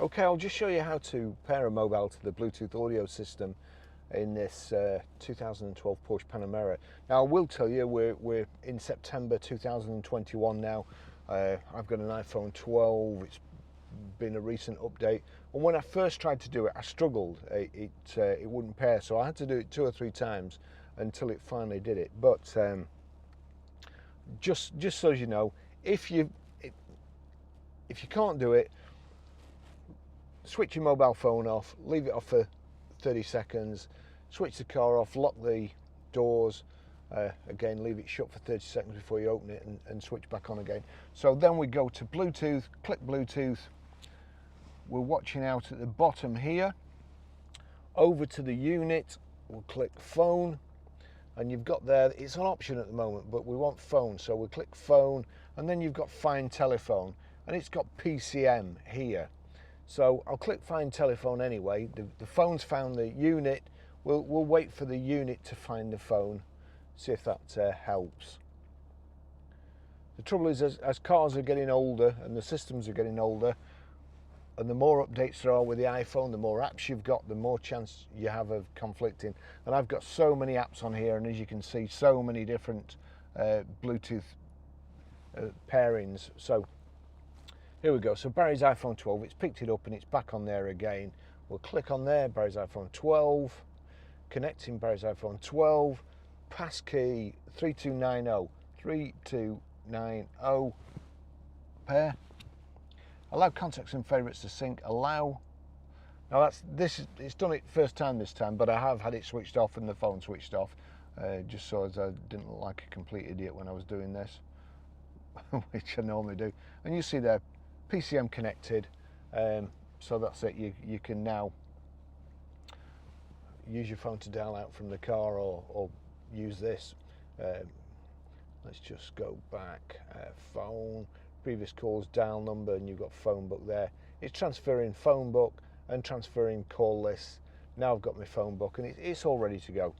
Okay, I'll just show you how to pair a mobile to the Bluetooth audio system in this 2012 Porsche Panamera. Now I will tell you we're in September 2021 now. I've got an iPhone 12, it's been a recent update, and when I first tried to do it I struggled. It wouldn't pair, so I had to do it 2 or 3 times until it finally did it. But just so you know, if you can't do it, switch your mobile phone off, leave it off for 30 seconds, switch the car off, lock the doors, again leave it shut for 30 seconds before you open it, and switch back on again. So then we go to Bluetooth, click Bluetooth, we're watching out at the bottom here, over to the unit, we'll click phone, and you've got there, it's an option at the moment, but we want phone, so we'll click phone, and then you've got find telephone, and it's got PCM here. So I'll click find telephone anyway. The phone's found the unit. We'll wait for the unit to find the phone, see if that helps. The trouble is, as cars are getting older and the systems are getting older, and the more updates there are with the iPhone, the more apps you've got, the more chance you have of conflicting. And I've got so many apps on here, and as you can see, so many different Bluetooth pairings. So here we go. So Barry's iPhone 12, it's picked it up and it's back on there again. We'll click on there, Barry's iPhone 12, connecting Barry's iPhone 12, passkey 3290, 3290, pair. Allow contacts and favourites to sync, allow. Now it's done it first time this time, but I have had it switched off and the phone switched off, just so as I didn't look like a complete idiot when I was doing this, which I normally do. And you see there, PCM connected, so that's it. You can now use your phone to dial out from the car, or use this. Let's just go back. Phone, previous calls, dial number, and you've got phone book there. It's transferring phone book and transferring call lists. Now I've got my phone book, and it's all ready to go.